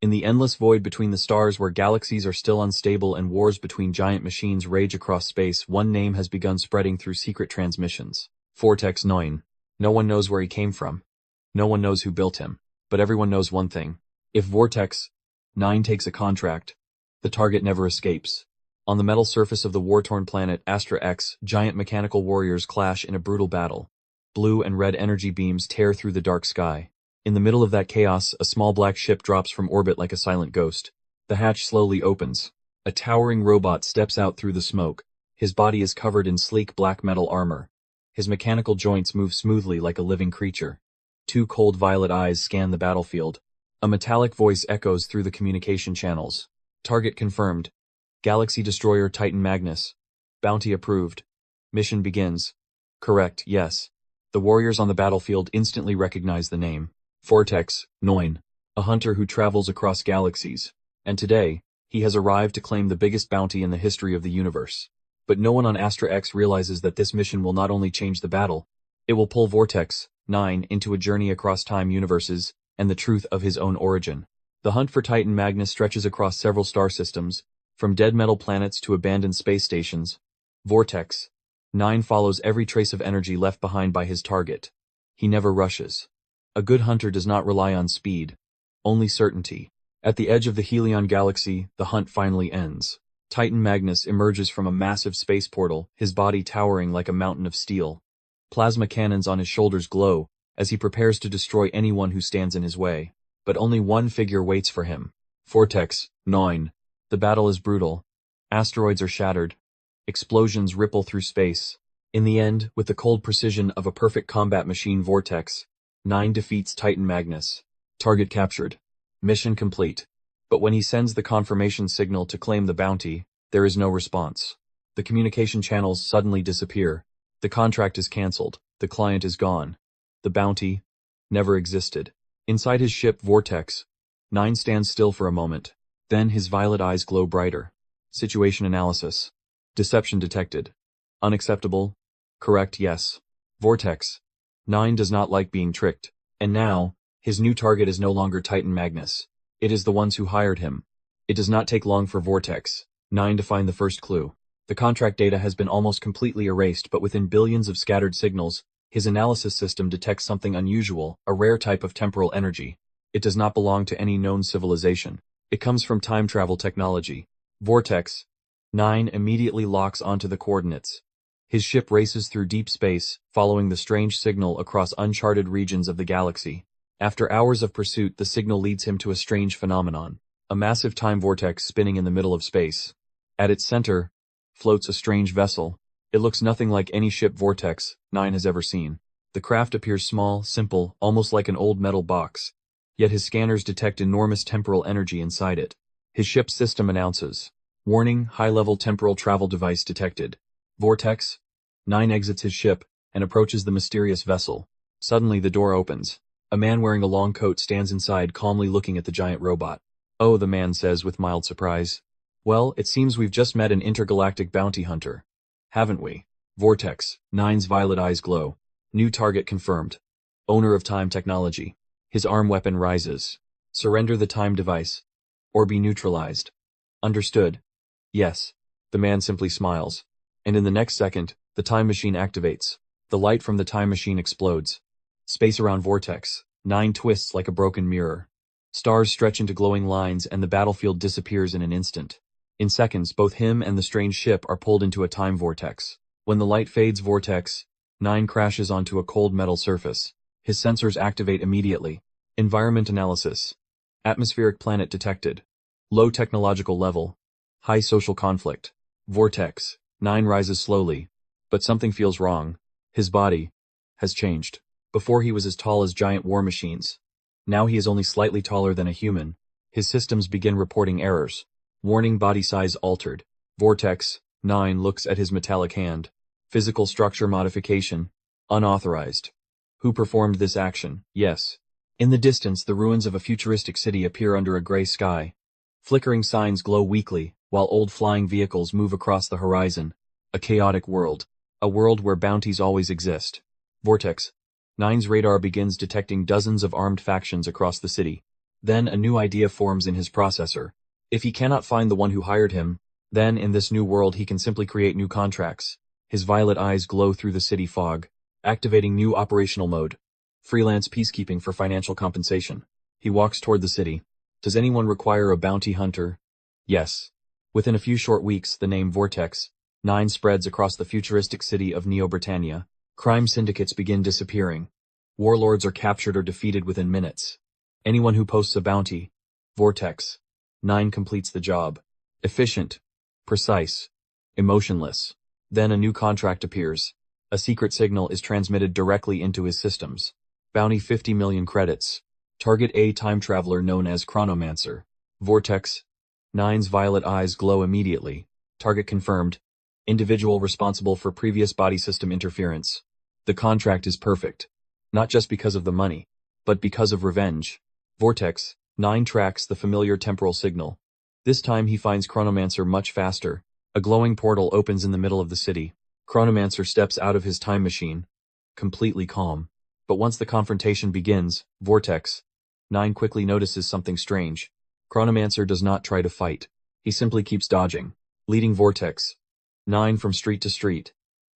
In the endless void between the stars where galaxies are still unstable and wars between giant machines rage across space, one name has begun spreading through secret transmissions. Vortex 9. No one knows where he came from. No one knows who built him. But everyone knows one thing. If Vortex 9 takes a contract, the target never escapes. On the metal surface of the war-torn planet Astra X, giant mechanical warriors clash in a brutal battle. Blue and red energy beams tear through the dark sky. In the middle of that chaos, a small black ship drops from orbit like a silent ghost. The hatch slowly opens. A towering robot steps out through the smoke. His body is covered in sleek black metal armor. His mechanical joints move smoothly like a living creature. Two cold violet eyes scan the battlefield. A metallic voice echoes through the communication channels. Target confirmed. Galaxy Destroyer Titan Magnus. Bounty approved. Mission begins. Correct, yes. The warriors on the battlefield instantly recognize the name. Vortex 9. A hunter who travels across galaxies. And today, he has arrived to claim the biggest bounty in the history of the universe. But no one on Astra X realizes that this mission will not only change the battle, it will pull Vortex 9 into a journey across time universes and the truth of his own origin. The hunt for Titan Magnus stretches across several star systems, from dead metal planets to abandoned space stations. Vortex 9 follows every trace of energy left behind by his target. He never rushes. A good hunter does not rely on speed, only certainty. At the edge of the Helion galaxy, the hunt finally ends. Titan Magnus emerges from a massive space portal, his body towering like a mountain of steel. Plasma cannons on his shoulders glow, as he prepares to destroy anyone who stands in his way. But only one figure waits for him. Vortex 9. The battle is brutal. Asteroids are shattered. Explosions ripple through space. In the end, with the cold precision of a perfect combat machine, Vortex 9 defeats Titan Magnus. Target captured. Mission complete. But when he sends the confirmation signal to claim the bounty, there is no response. The communication channels suddenly disappear. The contract is cancelled. The client is gone. The bounty never existed. Inside his ship, Vortex 9 stands still for a moment. Then his violet eyes glow brighter. Situation analysis. Deception detected. Unacceptable. Correct, yes. Vortex 9 does not like being tricked. And now, his new target is no longer Titan Magnus. It is the ones who hired him. It does not take long for Vortex 9 to find the first clue. The contract data has been almost completely erased, but within billions of scattered signals, his analysis system detects something unusual, a rare type of temporal energy. It does not belong to any known civilization. It comes from time travel technology. Vortex 9 immediately locks onto the coordinates. His ship races through deep space, following the strange signal across uncharted regions of the galaxy. After hours of pursuit, the signal leads him to a strange phenomenon. A massive time vortex spinning in the middle of space. At its center floats a strange vessel. It looks nothing like any ship Vortex 9 has ever seen. The craft appears small, simple, almost like an old metal box. Yet his scanners detect enormous temporal energy inside it. His ship's system announces, "Warning, high-level temporal travel device detected." Vortex 9 exits his ship and approaches the mysterious vessel. Suddenly the door opens. A man wearing a long coat stands inside, calmly looking at the giant robot. "Oh," the man says with mild surprise. "Well, it seems we've just met an intergalactic bounty hunter. Haven't we?" Vortex 9's violet eyes glow. New target confirmed. Owner of time technology. His arm weapon rises. "Surrender the time device, or be neutralized." "Understood." "Yes." The man simply smiles. And in the next second, the time machine activates. The light from the time machine explodes. Space around Vortex 9 twists like a broken mirror. Stars stretch into glowing lines and the battlefield disappears in an instant. In seconds, both him and the strange ship are pulled into a time vortex. When the light fades, Vortex 9 crashes onto a cold metal surface. His sensors activate immediately. Environment analysis. Atmospheric planet detected. Low technological level. High social conflict. Vortex 9 rises slowly. But something feels wrong. His body has changed. Before he was as tall as giant war machines. Now he is only slightly taller than a human. His systems begin reporting errors. Warning, body size altered. Vortex 9 looks at his metallic hand. Physical structure modification. Unauthorized. Who performed this action? Yes. In the distance, the ruins of a futuristic city appear under a gray sky. Flickering signs glow weakly, while old flying vehicles move across the horizon. A chaotic world. A world where bounties always exist. Vortex 9's radar begins detecting dozens of armed factions across the city. Then a new idea forms in his processor. If he cannot find the one who hired him, then in this new world he can simply create new contracts. His violet eyes glow through the city fog, activating new operational mode. Freelance peacekeeping for financial compensation. He walks toward the city. Does anyone require a bounty hunter? Yes. Within a few short weeks, the name Vortex 9 spreads across the futuristic city of Neo-Britannia. Crime syndicates begin disappearing. Warlords are captured or defeated within minutes. Anyone who posts a bounty, Vortex 9 completes the job. Efficient, precise, emotionless. Then a new contract appears. A secret signal is transmitted directly into his systems. Bounty 50 million credits. Target a time traveler known as Chronomancer. Vortex 9's violet eyes glow immediately. Target confirmed. Individual responsible for previous body system interference. The contract is perfect. Not just because of the money, but because of revenge. Vortex 9 tracks the familiar temporal signal. This time he finds Chronomancer much faster. A glowing portal opens in the middle of the city. Chronomancer steps out of his time machine, completely calm. But once the confrontation begins, Vortex 9 quickly notices something strange. Chronomancer does not try to fight. He simply keeps dodging, leading Vortex 9 from street to street,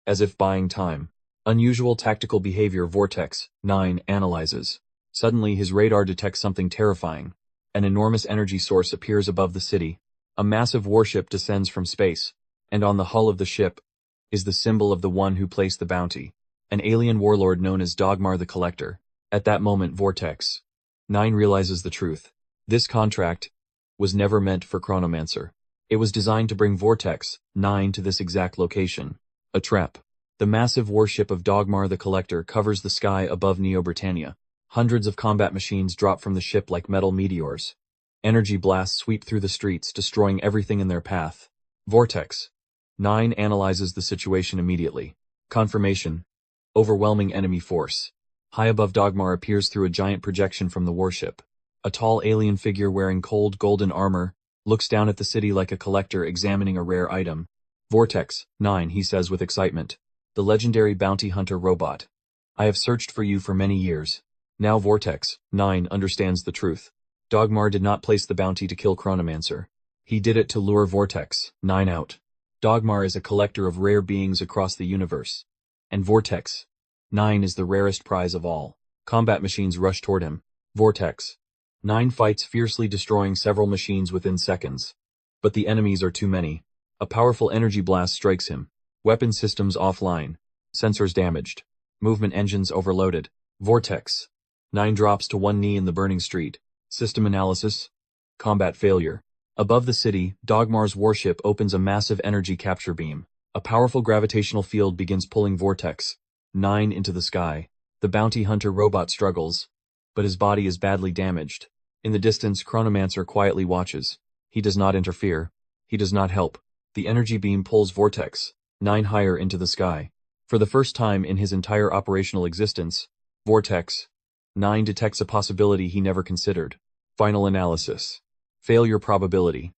as if buying time. Unusual tactical behavior. Vortex 9 analyzes. Suddenly his radar detects something terrifying. An enormous energy source appears above the city. A massive warship descends from space, and on the hull of the ship is the symbol of the one who placed the bounty, an alien warlord known as Dogmar the Collector. At that moment Vortex 9 realizes the truth. This contract was never meant for Chronomancer. It was designed to bring Vortex 9 to this exact location. A trap. The massive warship of Dogmar the Collector covers the sky above Neo-Britannia. Hundreds of combat machines drop from the ship like metal meteors. Energy blasts sweep through the streets, destroying everything in their path. Vortex 9 analyzes the situation immediately. Confirmation. Overwhelming enemy force. High above Dogmar appears through a giant projection from the warship. A tall alien figure wearing cold golden armor looks down at the city like a collector examining a rare item. Vortex 9, he says with excitement. The legendary bounty hunter robot. I have searched for you for many years. Now Vortex 9 understands the truth. Dogmar did not place the bounty to kill Chronomancer. He did it to lure Vortex 9 out. Dogmar is a collector of rare beings across the universe. And Vortex 9 is the rarest prize of all. Combat machines rush toward him. Vortex 9 fights fiercely, destroying several machines within seconds. But the enemies are too many. A powerful energy blast strikes him. Weapon systems offline. Sensors damaged. Movement engines overloaded. Vortex 9 drops to one knee in the burning street. System analysis. Combat failure. Above the city, Dogmar's warship opens a massive energy capture beam. A powerful gravitational field begins pulling Vortex 9 into the sky. The bounty hunter robot struggles, but his body is badly damaged. In the distance, Chronomancer quietly watches. He does not interfere. He does not help. The energy beam pulls Vortex 9 higher into the sky. For the first time in his entire operational existence, Vortex 9 detects a possibility he never considered. Final analysis. Failure probability.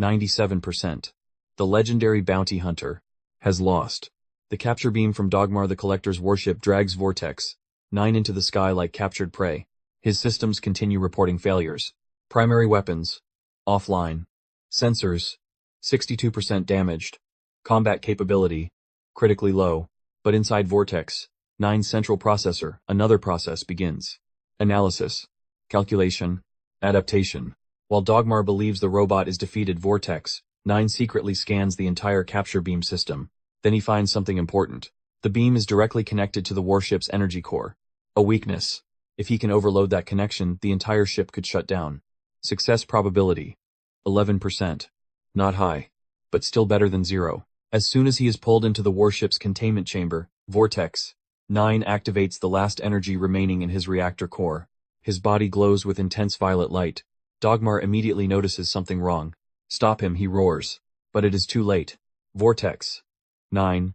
97%. The legendary bounty hunter has lost. The capture beam from Dogmar the Collector's warship drags Vortex 9 into the sky like captured prey. His systems continue reporting failures. Primary weapons offline. Sensors 62% damaged. Combat capability critically low. But inside Vortex 9's central processor, another process begins. Analysis. Calculation. Adaptation. While Dogmar believes the robot is defeated, Vortex 9 secretly scans the entire capture beam system. Then he finds something important. The beam is directly connected to the warship's energy core. A weakness. If he can overload that connection, the entire ship could shut down. Success probability. 11%. Not high, but still better than zero. As soon as he is pulled into the warship's containment chamber, Vortex 9 activates the last energy remaining in his reactor core. His body glows with intense violet light. Dogmar immediately notices something wrong. Stop him, he roars. But it is too late. Vortex 9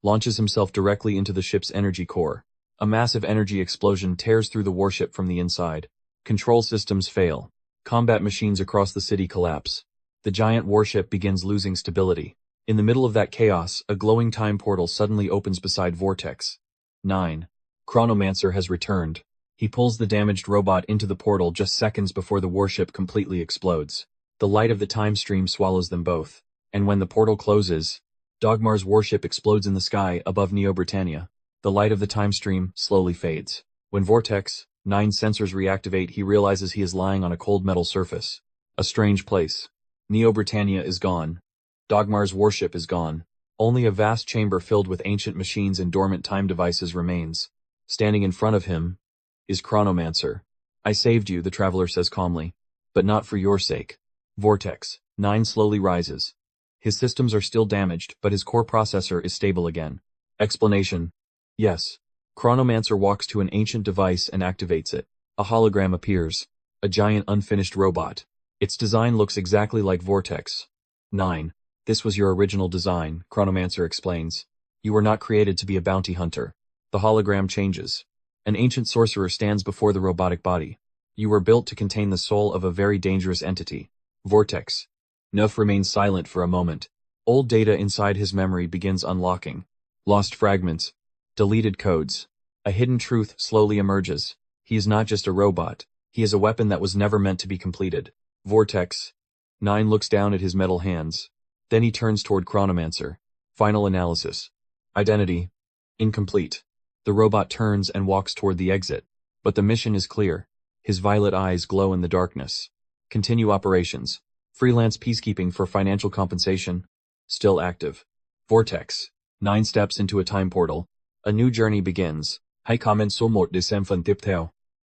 launches himself directly into the ship's energy core. A massive energy explosion tears through the warship from the inside. Control systems fail. Combat machines across the city collapse. The giant warship begins losing stability. In the middle of that chaos, a glowing time portal suddenly opens beside Vortex 9. Chronomancer has returned. He pulls the damaged robot into the portal just seconds before the warship completely explodes. The light of the time stream swallows them both. And when the portal closes, Dogmar's warship explodes in the sky above Neo Britannia. The light of the time stream slowly fades. When Vortex 9's sensors reactivate, he realizes he is lying on a cold metal surface. A strange place. Neo Britannia is gone. Dogmar's warship is gone. Only a vast chamber filled with ancient machines and dormant time devices remains. Standing in front of him is Chronomancer. I saved you, the traveler says calmly. But not for your sake. Vortex 9 slowly rises. His systems are still damaged, but his core processor is stable again. Explanation. Yes. Chronomancer walks to an ancient device and activates it. A hologram appears. A giant unfinished robot. Its design looks exactly like Vortex 9. This was your original design, Chronomancer explains. You were not created to be a bounty hunter. The hologram changes. An ancient sorcerer stands before the robotic body. You were built to contain the soul of a very dangerous entity. Vortex 9 remains silent for a moment. Old data inside his memory begins unlocking. Lost fragments. Deleted codes. A hidden truth slowly emerges. He is not just a robot. He is a weapon that was never meant to be completed. Vortex 9 looks down at his metal hands. Then he turns toward Chronomancer. Final analysis. Identity. Incomplete. The robot turns and walks toward the exit. But the mission is clear. His violet eyes glow in the darkness. Continue operations. Freelance peacekeeping for financial compensation. Still active. Vortex 9 steps into a time portal. A new journey begins. Hãy comment số 1 để xem phần tiếp theo.